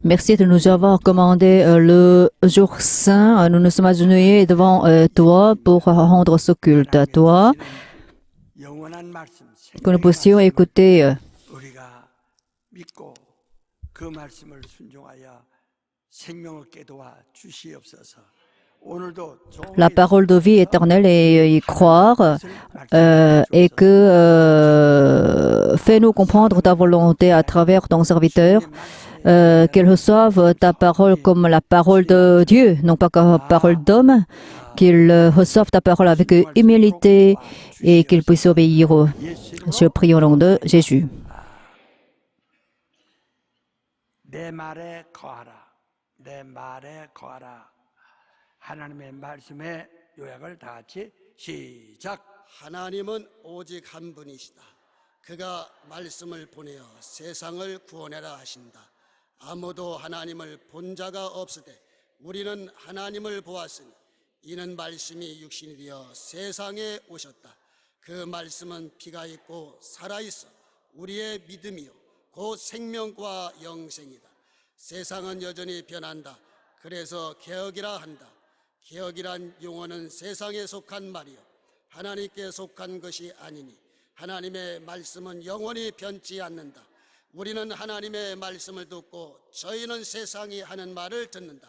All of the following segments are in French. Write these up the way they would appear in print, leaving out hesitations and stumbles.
Merci de nous avoir commandé le jour saint. Nous nous sommes agenouillés devant toi pour rendre ce culte à toi. Que nous puissions écouter la parole de vie éternelle et y croire et que fais-nous comprendre ta volonté à travers ton serviteur, qu'ils reçoivent ta parole comme la parole de Dieu, non pas comme la parole d'homme, qu'ils reçoivent ta parole avec humilité et qu'ils puissent obéir. Je prie au nom de Jésus. 하나님의 말씀의 요약을 다 같이 시작. 하나님은 오직 한 분이시다. 그가 말씀을 보내어 세상을 구원하라 하신다. 아무도 하나님을 본 자가 없으되 우리는 하나님을 보았으니 이는 말씀이 육신이 되어 세상에 오셨다. 그 말씀은 피가 있고 살아있어 우리의 믿음이요 곧 생명과 영생이다. 세상은 여전히 변한다. 그래서 개혁이라 한다. 개혁이란 용어는 세상에 속한 말이요 하나님께 속한 것이 아니니 하나님의 말씀은 영원히 변치 않는다. 우리는 하나님의 말씀을 듣고 저희는 세상이 하는 말을 듣는다.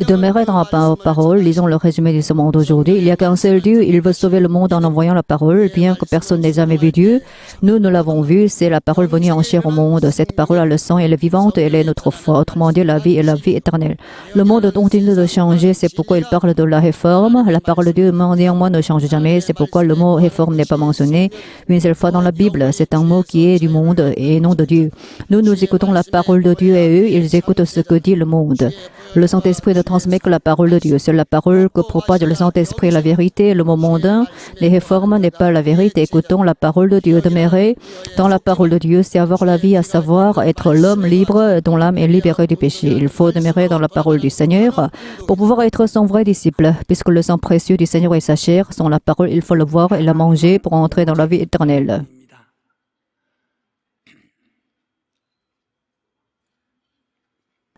Demeurer dans la parole, lisons le résumé de ce monde aujourd'hui. Il n'y a qu'un seul Dieu, il veut sauver le monde en envoyant la parole, bien que personne n'ait jamais vu Dieu. Nous l'avons vu, c'est la parole venue en chair au monde. Cette parole a le sang, elle est vivante, elle est notre foi. Autrement dit, la vie est la vie éternelle. Le monde continue de changer, c'est pourquoi il parle de la réforme. La parole de Dieu, néanmoins, ne change jamais, c'est pourquoi le mot réforme n'est pas mentionné une seule fois dans la Bible. C'est un mot qui est du monde et non de Dieu. Nous écoutons la parole de Dieu et eux, ils écoutent ce que dit le monde. Le Saint-Esprit ne transmet que la parole de Dieu. C'est la parole que propage le Saint-Esprit, la vérité. Le mot mondain, les réformes n'est pas la vérité. Écoutons la parole de Dieu. Demeurer dans la parole de Dieu, c'est avoir la vie, à savoir être l'homme libre dont l'âme est libérée du péché. Il faut demeurer dans la parole du Seigneur pour pouvoir être son vrai disciple. Puisque le sang précieux du Seigneur et sa chair sont la parole, il faut le voir et la manger pour entrer dans la vie éternelle.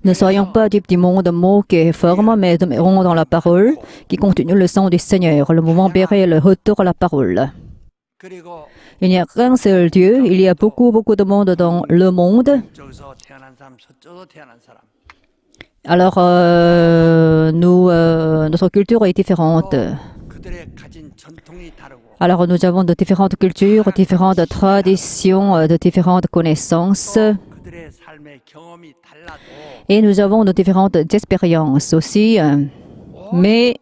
Ne soyons pas du petit monde mots qui réforment, mais demeurons dans la parole qui continue le sang du Seigneur. Le mouvement béret le retour à la parole. Il n'y a qu'un seul Dieu, il y a beaucoup de monde dans le monde. Alors, notre culture est différente. Alors, nous avons de différentes cultures, différentes traditions, de différentes connaissances. Et nous avons de différentes expériences aussi, mais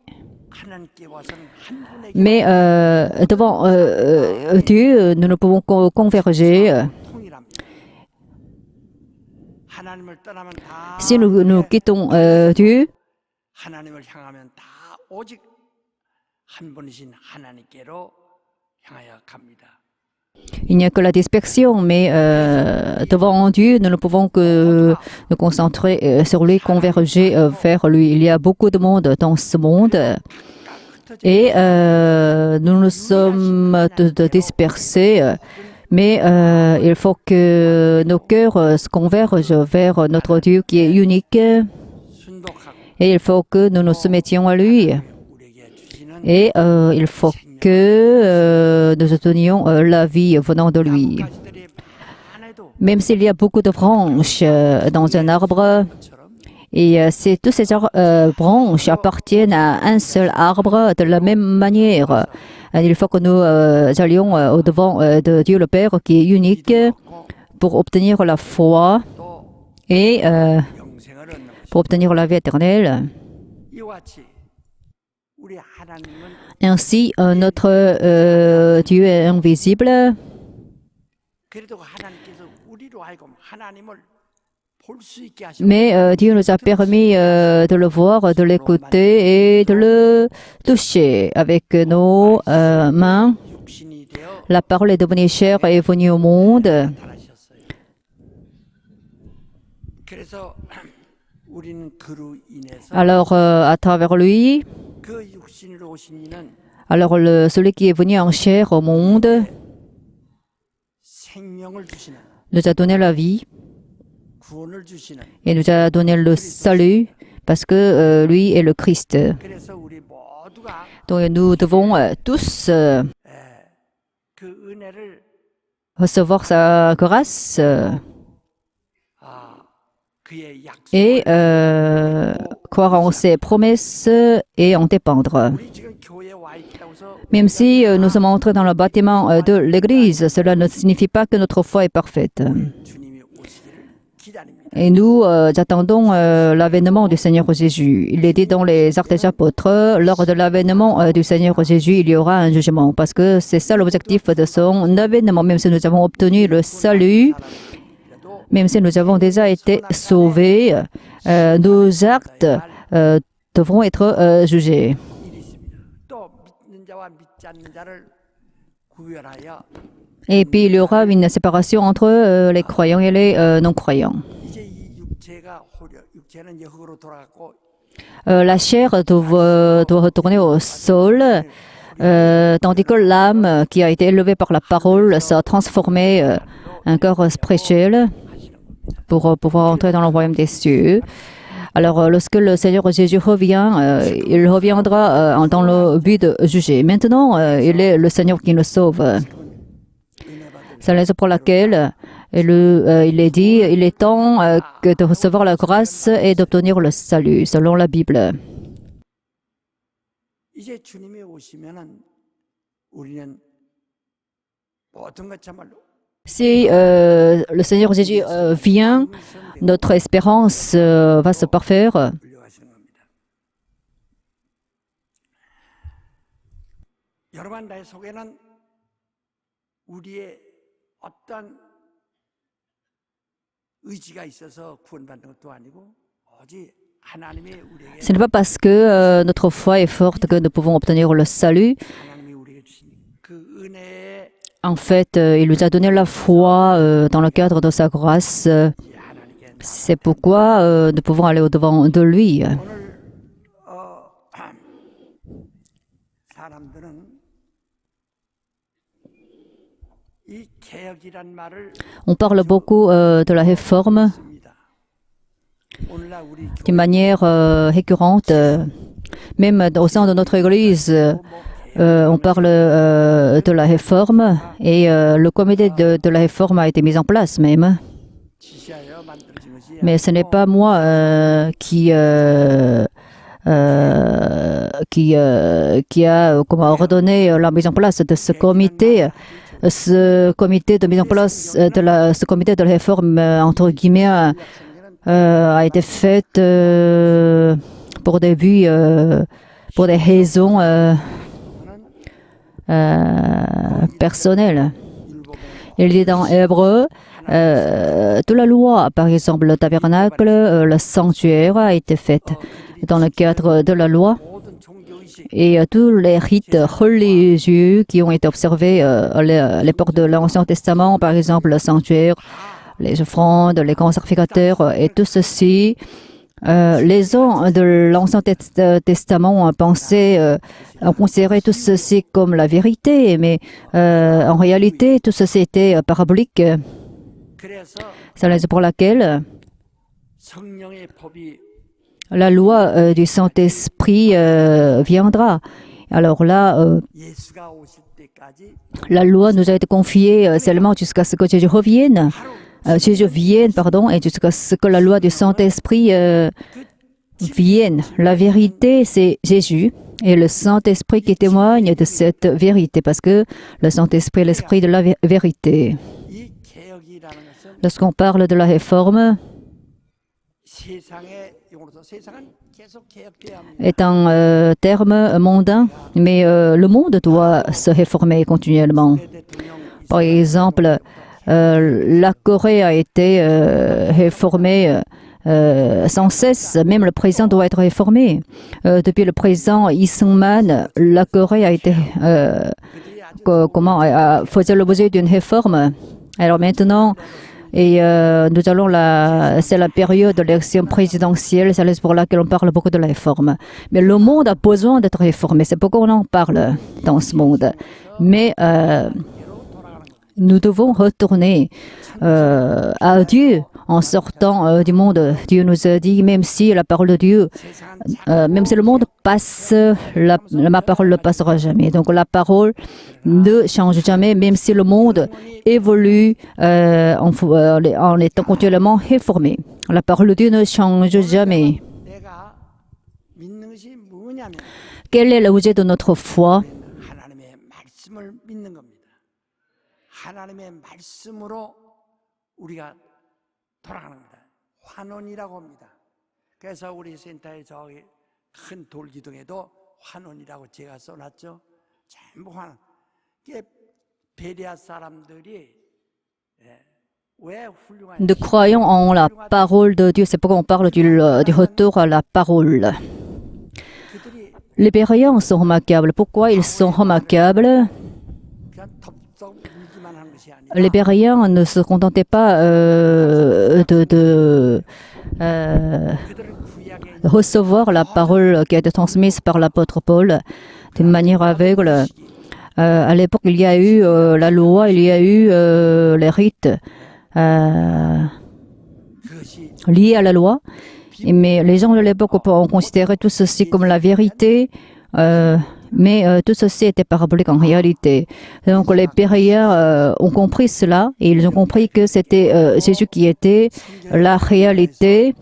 devant Dieu, nous ne pouvons converger. Si nous quittons Dieu, il n'y a que la dispersion, mais devant Dieu, nous ne pouvons que nous concentrer sur lui, converger vers lui. Il y a beaucoup de monde dans ce monde et nous nous sommes dispersés, mais il faut que nos cœurs se convergent vers notre Dieu qui est unique et il faut que nous nous soumettions à lui et il faut que nous obtenions la vie venant de lui. Même s'il y a beaucoup de branches dans un arbre, et toutes ces branches appartiennent à un seul arbre de la même manière. Il faut que nous allions au-devant de Dieu le Père qui est unique pour obtenir la foi et pour obtenir la vie éternelle. Ainsi, notre Dieu est invisible, mais Dieu nous a permis de le voir, de l'écouter et de le toucher avec nos mains. La parole est devenue chair et est venue au monde. Alors, à travers lui, alors celui qui est venu en chair au monde, 생명을 주시는 nous a donné la vie 구원을 주시는 et nous a donné le salut parce que lui est le Christ. 그래서 우리 모두가 Donc nous devons tous 그 은혜를 recevoir sa grâce 그의 약속 et croire en ses promesses et en dépendre. 우리 지금 교회에 와 있다고 해서 Même si nous sommes entrés dans le bâtiment de l'Église, cela ne signifie pas que notre foi est parfaite. 주님이 오시기를 기다립니다. Et nous attendons l'avènement du Seigneur Jésus. Il est dit dans les Actes des Apôtres, lors de l'avènement du Seigneur Jésus, il y aura un jugement. Parce que c'est ça l'objectif de son avènement. Même si nous avons obtenu le salut, même si nous avons déjà été sauvés, nos actes devront être jugés. 일이 있습니다. 또 믿는 자와 믿지 않는 자를 구별하여 Et puis il y aura une séparation entre les croyants et les non-croyants. 이제 이 육체가 육체는 이제 흙으로 돌아갔고 La chair doit retourner au sol, tandis que l'âme qui a été élevée par la parole sera transformée en corps spirituel pour pouvoir entrer dans le royaume des cieux. Alors, lorsque le Seigneur Jésus revient, il reviendra dans le but de juger. Maintenant, il est le Seigneur qui nous sauve. C'est la raison pour laquelle il est dit, il est temps de recevoir la grâce et d'obtenir le salut, selon la Bible. 이제 주님이 오시면은 우리는 모든 것 참말로 Si le Seigneur Jésus vient, notre espérance va se parfaire. 물려가시는 겁니다. 여러분 나의 속에는 우리의 어떤 의지가 있어서 구원받는 것도 아니고 오직 하나님이 우리에게 Ce n'est pas parce que notre foi est forte que nous pouvons obtenir le salut. 하나님이 우리에게 주신 그 은혜의 En fait, il nous a donné la foi dans le cadre de sa grâce. 하나님께 C'est pourquoi nous pouvons aller au-devant de lui. 오늘 사람들은 이 개혁이란 말을 On parle beaucoup de la réforme 씁니다. 오늘날 우리 d'une manière récurrente. Même au sein de notre Église, on parle de la réforme et le comité de la réforme a été mis en place même. 지시하여 만들어진 것이 Mais ce n'est pas moi qui a ordonné la mise en place de ce comité. Ce comité de mise en place ce comité de la réforme entre guillemets a été fait pour des buts, pour des raisons personnelles. Il dit dans Hébreu, toute la loi, par exemple le tabernacle, le sanctuaire a été faite dans le cadre de la loi. 모든 종교의식 Et tous les rites religieux qui ont été observés à l'époque de l'Ancien Testament, par exemple le sanctuaire, les offrandes, les grands sacrificateurs et tout ceci, les gens de l'Ancien Testament ont considéré tout ceci comme la vérité, mais en réalité tout ceci était parabolique. 그래서 C'est la raison pour laquelle 성령의 법이 la loi du Saint-Esprit viendra. Alors là, 예수가 오실 때까지 la loi nous a été confiée seulement jusqu'à ce que Jésus revienne. Jésus vienne, pardon, et jusqu'à ce que la loi du Saint-Esprit vienne. La vérité, c'est Jésus et le Saint-Esprit qui témoigne de cette vérité, parce que le Saint-Esprit est l'esprit de la vérité. 이 개혁이라는 것은 Lorsqu'on parle de la réforme, 세상의 용어로서 세상은 계속 개혁돼야 합니다. est un terme mondain, mais le monde doit se réformer continuellement. 대통령 Par exemple, la Corée a été réformée sans cesse. Même le président doit être réformé. Depuis le président Lee Sung-man, la Corée a été faisait l'objet d'une réforme. Alors maintenant, nous allons c'est la période de l'élection présidentielle, c'est pour laquelle on parle beaucoup de la réforme. Mais le monde a besoin d'être réformé, c'est pourquoi on en parle dans ce monde. Mais nous devons retourner à Dieu en sortant du monde. Dieu nous a dit, même si la parole de Dieu, même si le monde passe, ma parole ne passera jamais. Donc la parole ne change jamais, même si le monde évolue en étant continuellement réformé. La parole de Dieu ne change jamais. 내가 믿는 것이 뭐냐면 Quel est l'objet de notre foi? 하나님의 말씀을 믿는 겁니다. 하나님의 말씀으로 우리가 돌아가는 겁니다. 환원이라고 합니다. 그래서 우리 센터에 저기 큰 돌기둥에도 환원이라고 제가 써놨죠. 전부 환원. 이게 베레아 사람들이 왜 훌륭한 Nous croyons en la parole de Dieu. C'est pourquoi on parle du retour à la parole. 그들이 Les Béréens sont remarquables. Pourquoi ils sont remarquables? 그냥 덥석 물기만 하는 것이 아니라 Les Béréens ne se contentaient pas de 그들을 구약에 recevoir la parole qui a été transmise par l'apôtre Paul d'une manière aveugle. À l'époque, il y a eu la loi, il y a eu les rites 그것이 liés à la loi. Mais les gens de l'époque ont considéré tout ceci comme la vérité. Mais tout ceci était parabolique en réalité. Donc les Péréens ont compris cela et ils ont compris que c'était Jésus qui était la réalité.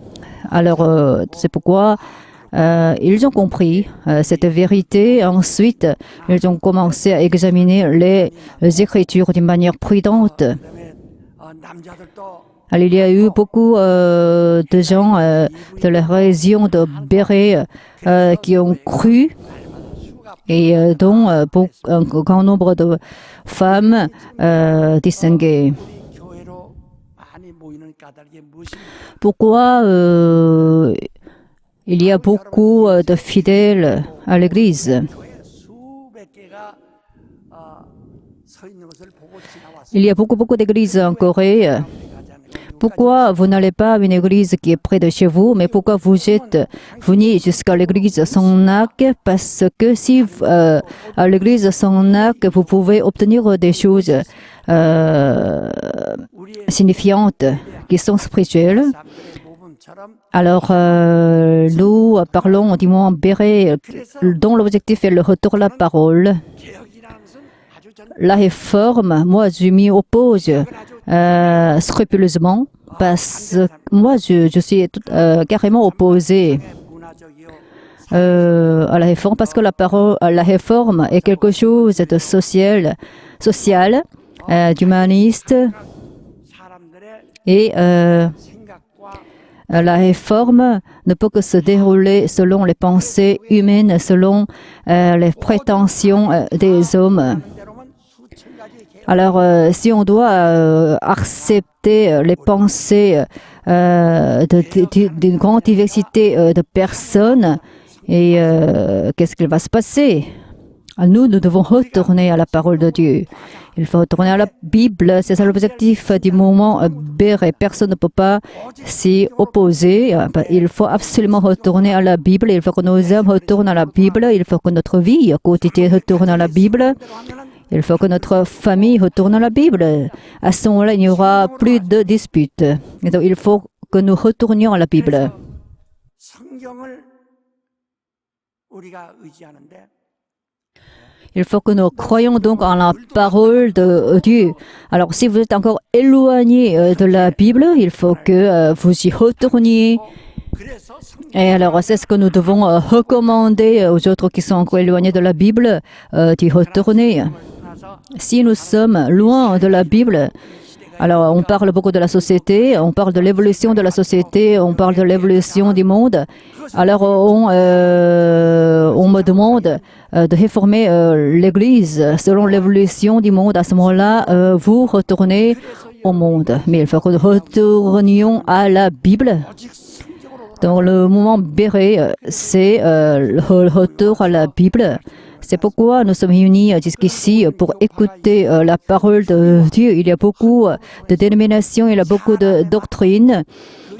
Alors c'est pourquoi ils ont compris cette vérité. Ensuite, ils ont commencé à examiner les Écritures d'une manière prudente. 그다음에 남자들도 Alors, il y a eu beaucoup de gens de la région de Béret qui ont cru et dont un grand nombre de femmes distinguées. 우리 교회로 많이 모이는 까닭이 무엇입니까? Pourquoi il y a beaucoup de fidèles à l'Église? 교회 수백 개가 서 있는 것을 보고 지나왔습니다. Il y a beaucoup d'églises en Corée. Pourquoi vous n'allez pas à une église qui est près de chez vous, mais pourquoi vous êtes venu jusqu'à l'église Sonnak? Parce que si à l'église Sonnak, vous pouvez obtenir des choses signifiantes qui sont spirituelles. 사람들의 모범처럼 Alors, nous parlons du mot Béret, dont l'objectif est le retour à la parole. 개혁이라는 것은 아주 전 La réforme, moi, je m'y oppose scrupuleusement parce que moi, je suis carrément opposé 문화적이요 à la réforme parce que la réforme est quelque chose de social, d'humaniste 사람들의 et 생각과 la réforme ne peut que se dérouler selon les pensées humaines, selon les prétentions des hommes. 하는 대로면 수천 가지 개혁 Alors, si on doit accepter les pensées d'une grande diversité de personnes, et qu'est-ce qu'il va se passer? Nous devons retourner à la parole de Dieu. Il faut retourner à la Bible. C'est ça l'objectif du mouvement Béret. Personne ne peut pas s'y opposer. Il faut absolument retourner à la Bible. Il faut que nos âmes retournent à la Bible. Il faut que notre vie quotidienne retourne à la Bible. Il faut que notre famille retourne à la Bible. À ce moment-là, il n'y aura plus de disputes. Et donc, il faut que nous retournions à la Bible. 성경을 우리가 의지하는데 Il faut que nous croyions donc en la parole de Dieu. Alors, si vous êtes encore éloigné de la Bible, il faut que vous y retourniez. 그래서 성경 Et alors, c'est ce que nous devons recommander aux autres qui sont encore éloignés de la Bible, d'y retourner. 나서 Si nous sommes loin de la Bible, alors on parle beaucoup de la société, on parle de l'évolution de la société, on parle de l'évolution du monde. Alors on me demande de réformer l'Église selon l'évolution du monde. À ce moment-là, vous retournez au monde. Mais il faut que nous retournions à la Bible. 오직 성경으로 Donc le moment Béret, c'est le retour à la Bible. C'est pourquoi nous sommes réunis jusqu'ici pour écouter la parole de Dieu. Il y a beaucoup de dénominations, il y a beaucoup de doctrines.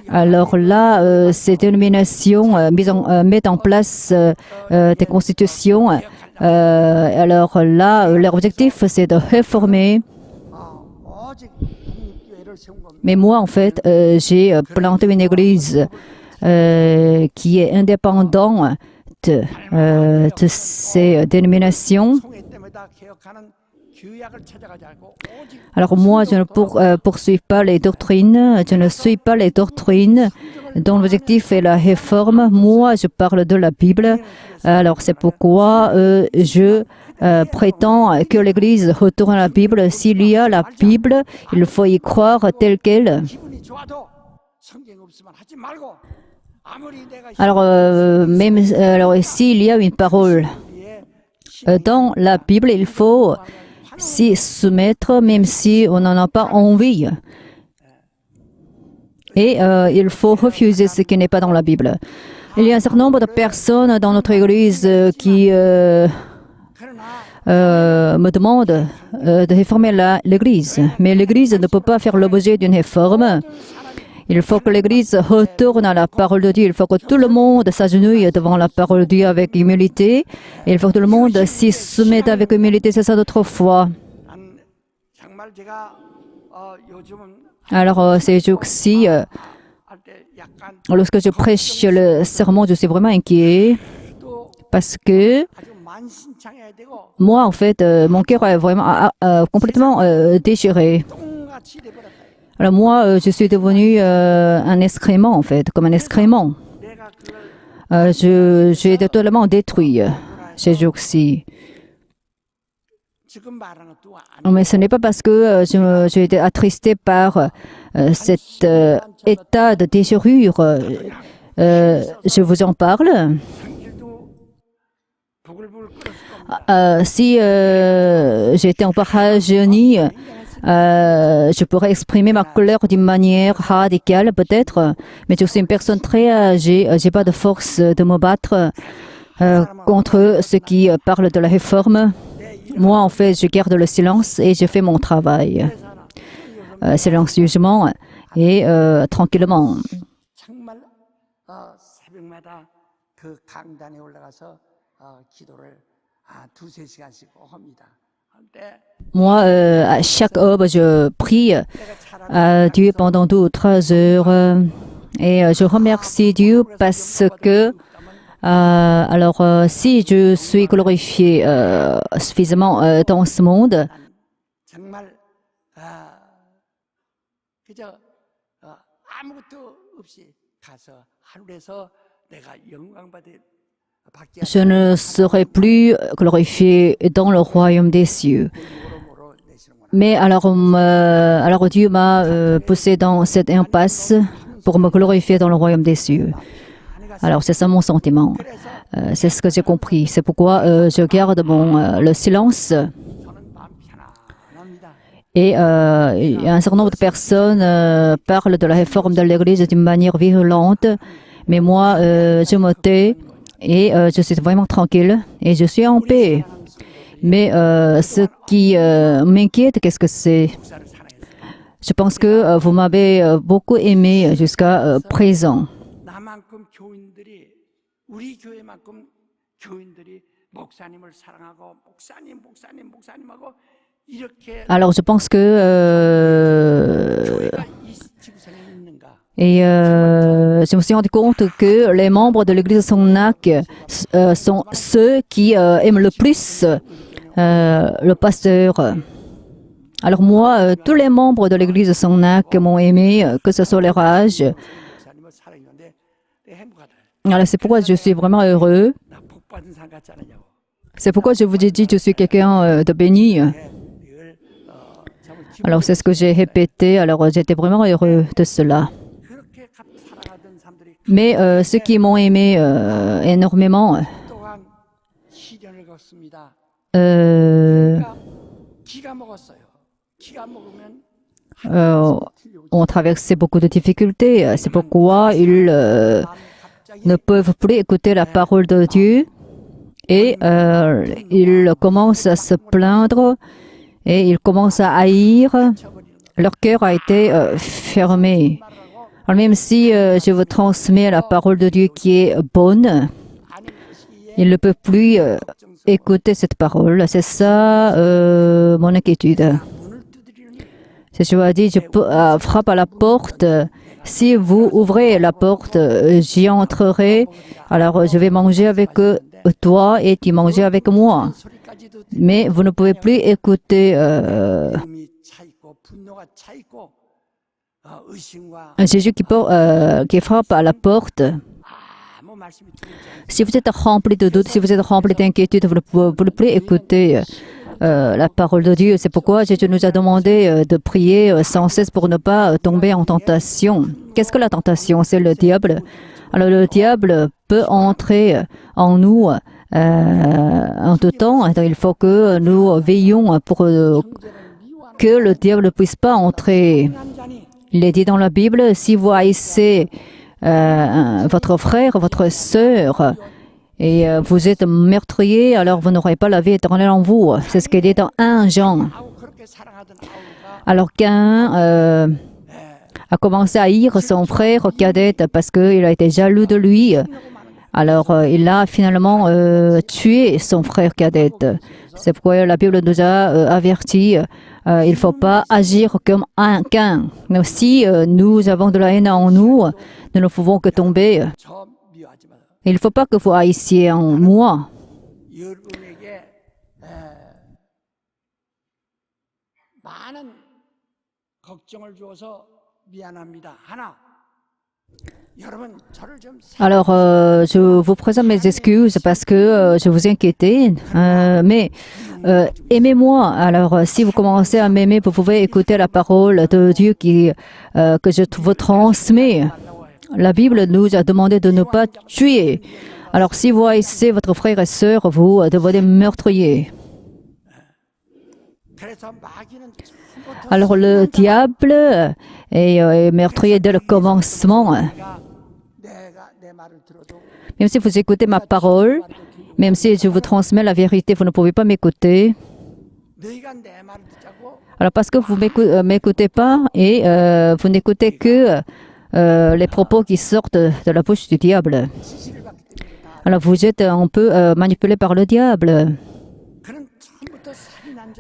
Alors là, ces dénominations mettent en place des constitutions. Alors là, leur objectif, c'est de réformer 오직 교회를 세운 겁니다. Mais moi, en fait, j'ai planté une église qui est indépendante de ces dénominations. 총회 때마다 개혁하는 규약을 찾아가지 않고 오직 Alors moi, je ne poursuis pas les doctrines, je ne suis pas les doctrines dont l'objectif est la réforme. Moi, je parle de la Bible. Alors c'est pourquoi je prétends que l'Église retourne à la Bible. S'il y a la Bible, il faut y croire telle qu'elle. 기분이 좋아도 성경 없으면 하지 말고 아무리 내가 Alors, même alors, s'il y a une parole dans la Bible, il faut s'y soumettre, même si on n'en a pas envie. Et il faut refuser ce qui n'est pas dans la Bible. Il y a un certain nombre de personnes dans notre Église qui me demandent de réformer l'Église. Mais l'Église ne peut pas faire l'objet d'une réforme. Il faut que l'Église retourne à la parole de Dieu. Il faut que tout le monde s'agenouille devant la parole de Dieu avec humilité. Et il faut que tout le monde s'y soumette avec humilité. C'est ça notre foi. 난 정말 제가 요즘은 Alors, ces jours-ci, 할 때 약간 lorsque je prêche le sermon, je suis vraiment inquiet 또 parce que 아주 만신창해야 되고 moi, en fait, mon cœur est vraiment complètement déchiré. 똥같이 돼버렸다. Alors moi, je suis devenu un excrément, en fait, comme un excrément. 내가 그걸 J'ai été totalement détruit ces jours-ci. 지금 말하는 것도 안 Mais ce n'est pas parce que j'ai été attristé par cet état de déchirure. Je vous en parle. 성질도 부글부글 끓었을 겁니다. Si j'étais encore rajeuni, je pourrais exprimer ma colère d'une manière radicale, peut-être. Mais je suis une personne très âgée. J'ai pas de force de me battre contre ceux qui parlent de la réforme. Moi, en fait, je garde le silence et je fais mon travail silencieusement et tranquillement. 정말 새벽마다 그 강단에 올라가서 기도를 두세 시간씩 합니다. 할때 Moi, à chaque aube, je prie à Dieu pendant 2 ou 3 heures et je remercie Dieu parce que alors si je suis glorifié suffisamment dans ce monde, 정말 그저 아무것도 없이 가서 하늘에서 내가 영광 받기 je ne serai plus glorifié dans le royaume des cieux. 모로 내시는구나. Mais alors Dieu m'a poussé dans cette impasse pour me glorifier dans le royaume des cieux. Alors c'est ça mon sentiment. C'est ce que j'ai compris. C'est pourquoi je garde le silence. 저는 마음 편안합니다. Et il y a un certain nombre de personnes parlent de la réforme de l'Église d'une manière virulente. Mais moi, je me tais et je suis vraiment tranquille et je suis en paix. Mais ce qui m'inquiète, qu'est-ce que c'est? 목사를 사랑했어요. Je pense que vous m'avez beaucoup aimé jusqu'à présent. 나만큼 교인들이 우리 교회만큼 교인들이 목사님을 사랑하고 목사님하고 이렇게 Alors je pense que 교회가 이 지구상에 있는가? et je me suis rendu compte que les membres de l'église Songnak sont ceux qui aiment le plus le pasteur. Alors moi, tous les membres de l'église Songnak m'ont aimé, que ce soit leur âge. 목사님을 사랑했는데 내가 행복하다. Alors c'est pourquoi je suis vraiment heureux. 나 복 받은 사람 같지 않느냐고. C'est pourquoi je vous ai dit que je suis quelqu'un de béni. 늘 정말 기분 Alors c'est ce que j'ai répété. Alors j'étais vraiment heureux de cela. 그렇게 사랑하던 사람들이 Mais ceux qui m'ont aimé énormément 또한 시련을 겪습니다. euh, 기가 먹었어요. 기가 먹으면 ont traversé beaucoup de difficultés. C'est pourquoi ils ne peuvent plus écouter la parole de Dieu et ils commencent à se plaindre et ils commencent à haïr. Leur cœur a été fermé. Alors même si je vous transmets la parole de Dieu qui est bonne, ils ne peuvent plus écouter cette parole. C'est ça mon inquiétude. Jésus a dit, frappe à la porte. Si vous ouvrez la porte, j'y entrerai. Alors je vais manger avec toi et tu manges avec moi. Mais vous ne pouvez plus écouter Jésus qui frappe à la porte. Si vous êtes rempli de doutes, si vous êtes rempli d'inquiétude, vous ne pouvez plus écouter la parole de Dieu. C'est pourquoi Jésus nous a demandé de prier sans cesse pour ne pas tomber en tentation. Qu'est-ce que la tentation? C'est le diable. Alors le diable peut entrer en nous en tout temps. Alors, il faut que nous veillions pour que le diable ne puisse pas entrer. Il est dit dans la Bible, si vous haïssez votre frère, votre sœur, et vous êtes meurtrier, alors vous n'aurez pas la vie éternelle en vous. C'est ce qu'il dit dans 1 Jean. Alors Caïn a commencé à haïr son frère cadet parce qu'il a été jaloux de lui. Alors il a finalement tué son frère cadet. C'est pourquoi la Bible nous a avertis. Il ne faut pas agir comme un Caïn. Mais si nous avons de la haine en nous, nous ne pouvons que tomber. Il ne faut pas que vous haïssiez en moi. Alors, je vous présente mes excuses parce que je vous inquiétais, mais aimez-moi. Alors, si vous commencez à m'aimer, vous pouvez écouter la parole de Dieu que je vous transmets. La Bible nous a demandé de ne pas tuer. Alors, si vous haïssez votre frère et sœur, vous devenez meurtrier. Alors, le diable est meurtrier dès le commencement. Même si vous écoutez ma parole, même si je vous transmets la vérité, vous ne pouvez pas m'écouter. Alors, parce que vous ne m'écoutez pas et vous n'écoutez que les propos qui sortent de la bouche du diable. Alors, vous êtes un peu manipulé par le diable.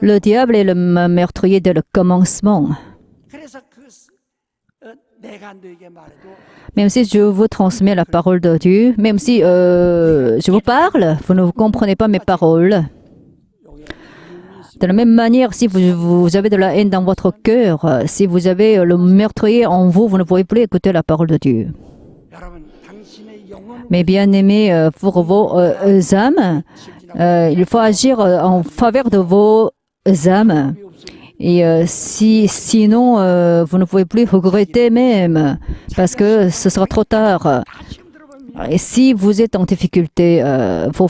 Le diable est le meurtrier dès le commencement. Même si je vous transmets la parole de Dieu, même si je vous parle, vous ne comprenez pas mes paroles. De la même manière, si vous avez de la haine dans votre cœur, si vous avez le meurtrier en vous, vous ne pouvez plus écouter la parole de Dieu. Mais bien aimés, pour vos âmes, il faut agir en faveur de vos âmes. Et sinon, vous ne pouvez plus regretter même, parce que ce sera trop tard. Et si vous êtes en difficulté, vos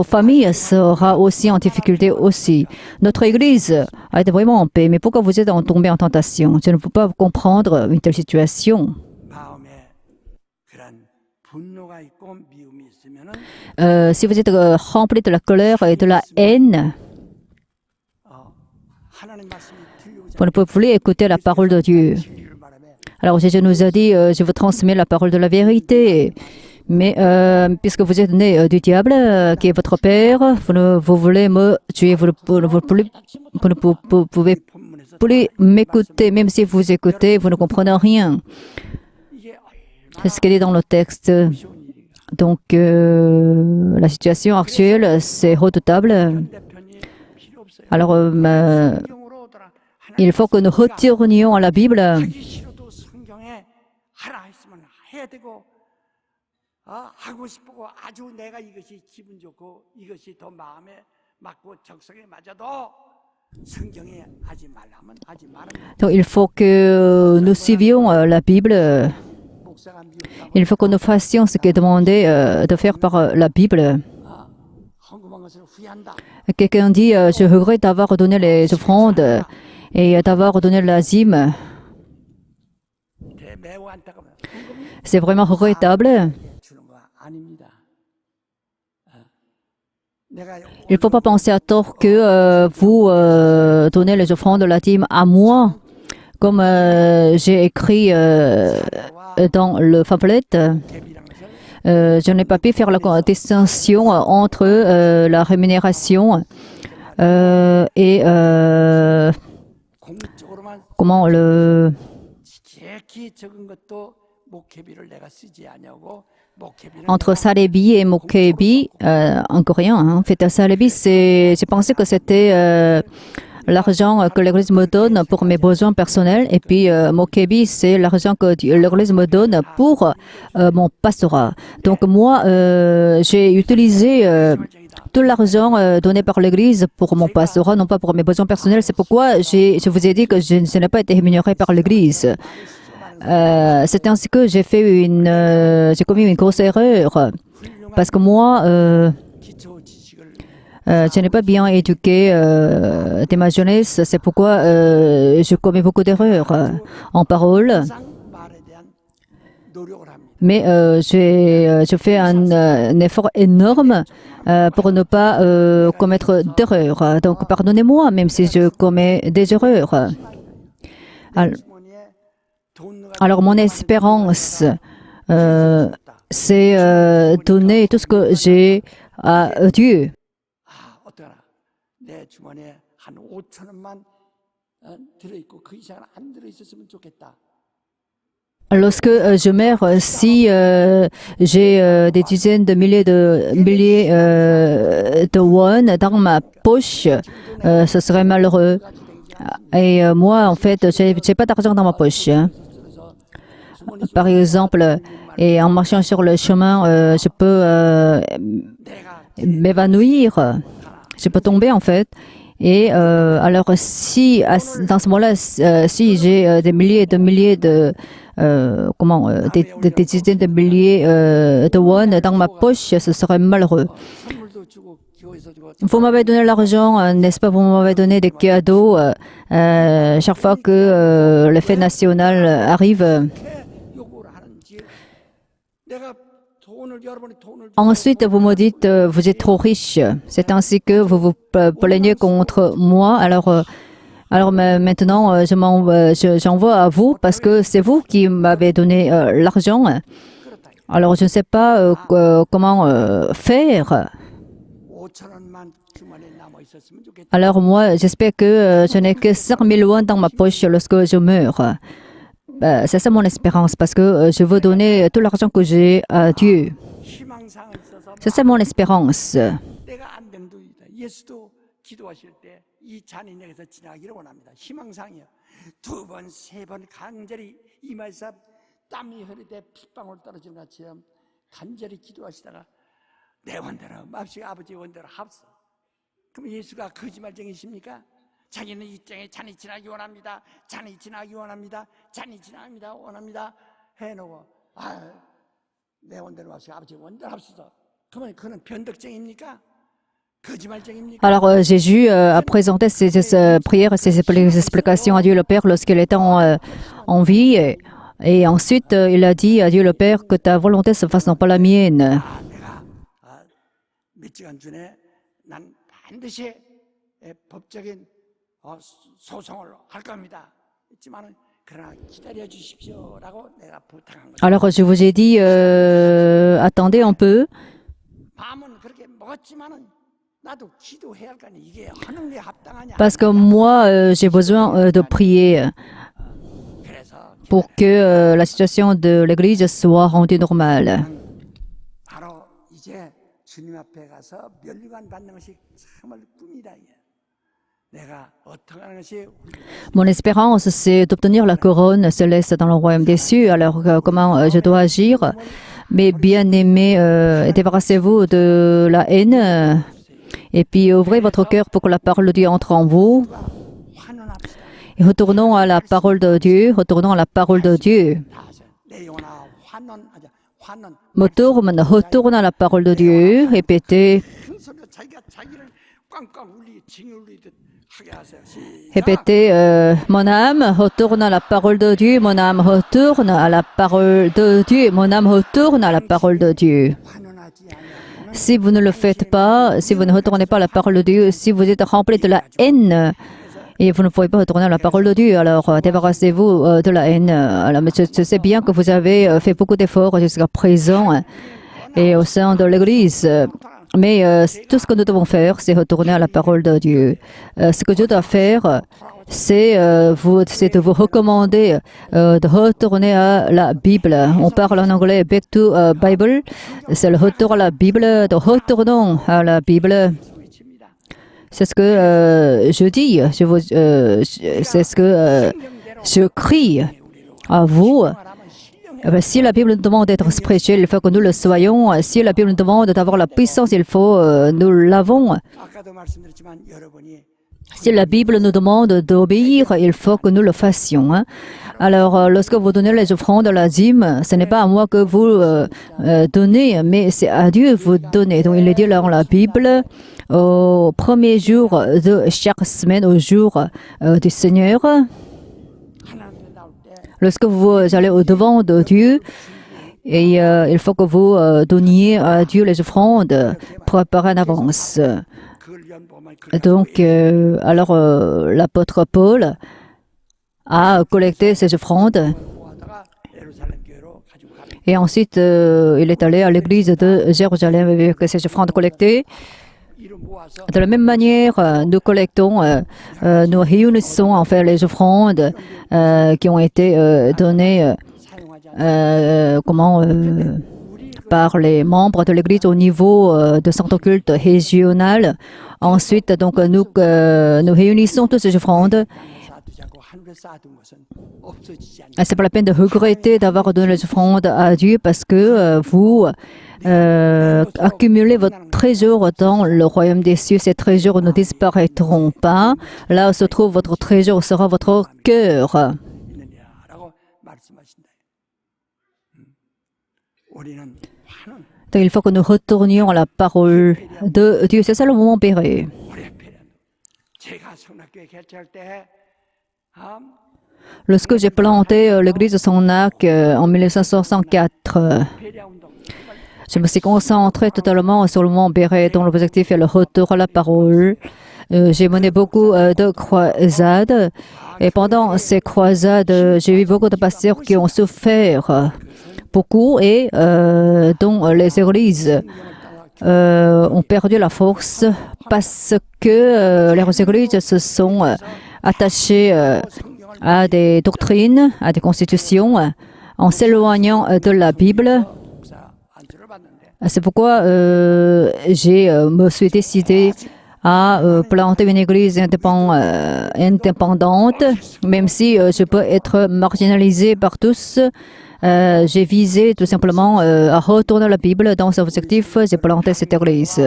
familles seront aussi en difficulté aussi. Notre Église a été vraiment en paix, mais pourquoi vous êtes tombé en tentation? Je ne peux pas comprendre une telle situation. Si vous êtes rempli de la colère et de la haine, vous ne pouvez plus écouter la parole de Dieu. Alors Jésus nous a dit, je vous transmets la parole de la vérité. Mais puisque vous êtes né du diable, qui est votre père, vous voulez me tuer, vous ne pouvez plus m'écouter. Même si vous écoutez, vous ne comprenez rien. C'est ce qu'il est dans le texte. Donc, la situation actuelle, c'est redoutable. Alors, il faut que nous retournions à la Bible. Donc, il faut que nous suivions la Bible. Il faut que nous fassions ce qui est demandé de faire par la Bible. Quelqu'un dit, je regrette d'avoir donné les offrandes et d'avoir donné l'azime. C'est vraiment regrettable. Il ne faut pas penser à tort que vous donnez les offrandes de la dîme à moi. Comme j'ai écrit dans le pamphlet, je n'ai pas pu faire la distinction entre la rémunération et comment le 지극히 적은 것도 목회비를 내가 쓰지 아니하고 목회비는 entre Salebi et Mokebi en coréen. En fait, Salebi, j'ai pensé que c'était l'argent que l'Église me donne pour mes besoins personnels, et puis Mokebi, c'est l'argent que l'Église me donne pour mon pastorat. Donc moi, j'ai utilisé tout l'argent donné par l'Église pour mon pastorat, non pas pour mes besoins personnels. C'est pourquoi je vous ai dit que je n'ai pas été rémunéré par l'Église. C'est ainsi que j'ai commis une grosse erreur, parce que moi, 기초 지식을 je n'ai pas bien éduqué dès ma jeunesse. C'est pourquoi je commets beaucoup d'erreurs en parole. 항상 말에 대한 노력을 합니다. Mais je fais un effort énorme pour ne pas commettre d'erreurs. Donc, pardonnez-moi, même si je commets des erreurs. 주머니에 돈 넣어가지고 Alors, mon espérance, c'est donner tout ce que j'ai à Dieu. 아, 어떡하나. 내 주머니에 한 5천 원만 들어있고 그 이상은 안 들어있었으면 좋겠다. Lorsque je meurs, si j'ai des dizaines de milliers de won dans ma poche, ce serait malheureux. Et moi, en fait, j'ai pas d'argent dans ma poche. Par exemple, et en marchant sur le chemin, je peux m'évanouir, je peux tomber en fait. Et alors, si dans ce moment-là, si j'ai des milliers de des dizaines de milliers de won dans ma poche, ce serait malheureux. 선물도 주고 교회에서 주고 Vous m'avez donné l'argent, n'est-ce pas? Vous m'avez donné des cadeaux chaque fois que le fête national arrive. 요구를 하는지 내가 돈을 여러분이 돈을 주고 Ensuite, vous me dites, vous êtes trop riche. C'est ainsi que vous vous plaignez contre moi. Alors maintenant, j'envoie à vous parce que c'est vous qui m'avez donné l'argent. Alors, je ne sais pas comment faire. 5천 원만 주머니에 남아 있었으면 좋겠다. Alors, moi, j'espère que je n'ai que 5 000 won dans ma poche lorsque je meurs. C'est ça mon espérance parce que je veux donner tout l'argent que j'ai à Dieu. 희망상을 써서 C'est ça mon espérance. 내가 안 돼도 예수도 기도하실 때 이 잔인에게서 지나가기를 원합니다. 희망상이요. 2번, 3번 간절히 이마에서 땀이 흐르되 핏방울 떨어지는 것처럼 간절히 기도하시다가 내 원대로 맙시 아버지 원대로 합서. 그럼 예수가 거짓말쟁이십니까? 자기는 이 땅에 잔이 지나기 원합니다. 잔이 지나기 원합니다. 잔이 지나갑니다. 원합니다. 해놓고 내 원대로 맙시 아버지 원대로 합시다. 그러면 그는 변덕쟁입니까? 거짓말쟁입니까? Alors, Jésus a présenté ses prières et ses explications à Dieu le Père lorsqu'il était en vie. Et ensuite, il a dit à Dieu le Père que ta volonté se fasse, non pas la mienne. 내가 몇 시간 전에 난 반드시 법적인 소송을 할 겁니다. 있지만 그러나 기다려 주십시오라고 내가 부탁한 거죠. Alors, je vous ai dit, attendez un peu. 마음은 그렇게 먹었지만은 나도 기도해야 할 거 아니야. 이게 하는 게 합당하냐? Parce que moi, j'ai besoin de prier 그래서 pour que la situation de l'Église soit rendue normale. 바로 이제 주님 앞에 가서 면류관 받는 것이 정말 꿈이다. 이게. 내가 어떻게 하는 것이 Mon espérance, c'est d'obtenir la couronne céleste dans le royaume des cieux. Alors, comment je dois agir? Mais bien-aimés, débarrassez-vous de la haine et puis ouvrez votre cœur pour que la parole de Dieu entre en vous. 환원합시다. Et retournons à la parole de Dieu. Retournons à la parole de Dieu. 다 하세요. 내 영혼아 환원. Retourne à la parole de Dieu. Répétez, 큰 소리로 자기를 꽝꽝 징울리듯 하게 하세요. 시작. répétez, mon âme, retourne à la parole de Dieu. Mon âme, retourne à la parole de Dieu. Mon âme, retourne à la parole de Dieu. 환원하지 않으면 Si vous ne le faites pas, si vous ne retournez pas à la parole de Dieu, si vous êtes rempli de la haine, et vous ne pouvez pas retourner à la parole de Dieu, alors débarrassez-vous de la haine. Alors, mais je sais bien que vous avez fait beaucoup d'efforts jusqu'à présent et au sein de l'Église. Mais tout ce que nous devons faire, c'est retourner à la parole de Dieu. Ce que Dieu doit faire, c'est de vous recommander de retourner à la Bible. On parle en anglais back to Bible. C'est le retour à la Bible. De retournons à la Bible. C'est ce que je dis. C'est ce que je crie à vous. Si la Bible nous demande d'être spirituel, il faut que nous le soyons. Si la Bible nous demande d'avoir la puissance, il faut nous l'avons. 아까도 말씀드렸지만 여러분이 Si la Bible nous demande d'obéir, il faut que nous le fassions. Hein. Alors, lorsque vous donnez les offrandes, la dîme, ce n'est pas à moi que vous donnez, mais c'est à Dieu que vous donnez. Donc, il est dit dans la Bible, au premier jour de chaque semaine, au jour du Seigneur, 하나님께 나올 때 lorsque vous allez au-devant de Dieu, et il faut que vous donniez à Dieu les offrandes préparées en avance. 그걸 위한 복음을 Donc, alors, l'apôtre Paul a collecté ces offrandes 모아다가 예루살렘 교회로 가지고 갑니다. et ensuite il est allé à l'église de Jérusalem avec ces offrandes collectées. 이를 모아서 De la même manière, nous collectons, nous réunissons en fait les offrandes qui ont été données 사용하지 않는 par les membres de l'Église au niveau de centre culte régional. Ensuite, donc, nous réunissons toutes ces offrandes. 쌓아두지 않고 하늘에 쌓아둔 것은 없어지지 않는 C'est pas la peine de regretter d'avoir donné les offrandes à Dieu parce que vous accumulez votre trésor dans le royaume des cieux. Ces trésors ne disparaîtront pas. Là où se trouve votre trésor sera votre cœur. 있느냐라고 말씀하신다. 우리는 하는 Donc, il faut que nous retournions à la parole de Dieu. C'est ça le moment béret. 우리의 필요한 제가 성락교회 개최할 때 Lorsque j'ai planté l'église de Sonac en 1964, 배려 운동 je me suis concentré totalement sur le moment béret dont l'objectif est le retour à la parole. J'ai mené beaucoup de croisades et pendant ces croisades, j'ai vu beaucoup de pasteurs qui ont souffert beaucoup et dont les églises ont perdu la force parce que les églises se sont attachées à des doctrines, à des constitutions, en s'éloignant de la Bible. 목사 안수를 받는데 C'est pourquoi me suis décidé à planter une église indépendante, même si je peux être marginalisée par tous. J'ai visé tout simplement à retourner la Bible dans cet objectif. J'ai planté cette église.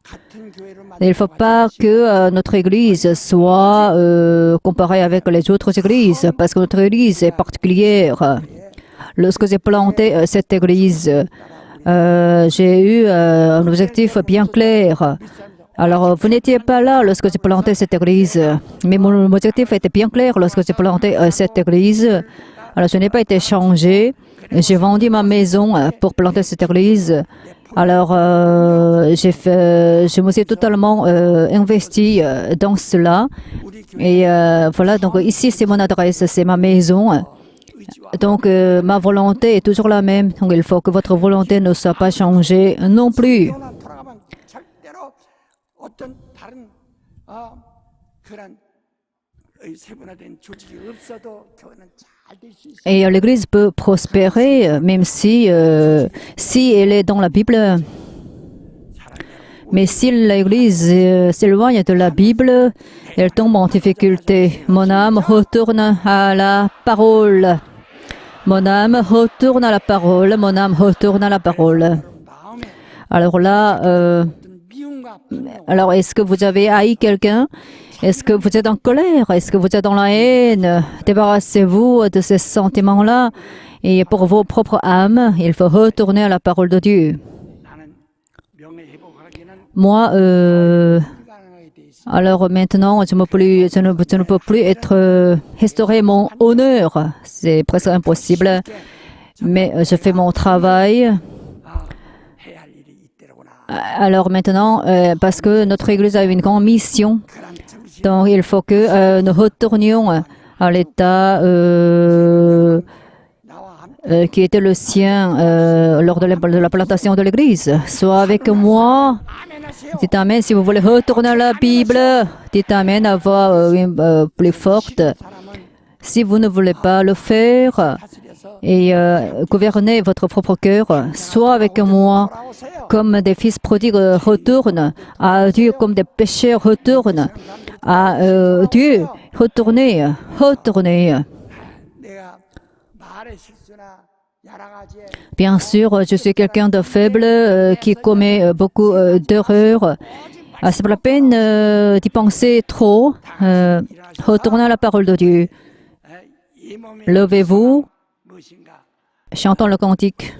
같은 교회를 Il ne faut pas que notre église soit comparée avec les autres églises, parce que notre église est particulière. Lorsque j'ai planté cette église, j'ai eu un objectif bien clair. Alors, vous n'étiez pas là lorsque j'ai planté cette église, mais mon objectif était bien clair lorsque j'ai planté cette église. Alors, je n'ai pas été changé. J'ai vendu ma maison pour planter cette église. Alors, je me suis totalement investi dans cela. Et voilà, donc ici, c'est mon adresse, c'est ma maison. Donc, ma volonté est toujours la même. Donc, il faut que votre volonté ne soit pas changée non plus. 교회나 돌아가면 절대로 어떤 다른 그런 세분화된 조직이 없어도 교회는 잘 될 수 있어요. Et l'Église peut prospérer, même si elle est dans la Bible. Mais si l'Église s'éloigne de la Bible, elle tombe en difficulté. Mon âme retourne à la parole. Mon âme retourne à la parole. Mon âme retourne à la parole. 마음에 Alors là, 어떤 미움과 분노, alors est-ce que vous avez haï quelqu'un? Est-ce que vous êtes en colère? Est-ce que vous êtes dans la haine? Débarrassez-vous de ces sentiments-là. Et pour vos propres âmes, il faut retourner à la parole de Dieu. 나는 명예회복하기는 Moi, 불가능하게 돼 있어. alors maintenant, je ne peux plus restaurer mon honneur. C'est presque impossible. Mais je fais mon travail. 해야 할 일이 있더라구나. Alors maintenant, parce que notre Église a une grande mission, 그런 정신 donc il faut que nous retournions à l'état 나와 함께 qui était le sien lors de la plantation de l'Église. Soit avec moi, 아멘 Dites Amen. Si vous voulez retourner à la Bible, dites Amen à voix plus forte. Si vous ne voulez pas le faire et gouverner votre propre cœur, soit avec moi, comme des fils prodigues retournent à Dieu, comme des pécheurs retournent à Dieu. Retournez, retournez. Bien sûr, je suis quelqu'un de faible qui commet beaucoup d'erreurs. C'est pas la peine d'y penser trop. Retournez à la parole de Dieu. Levez-vous, chantons le cantique.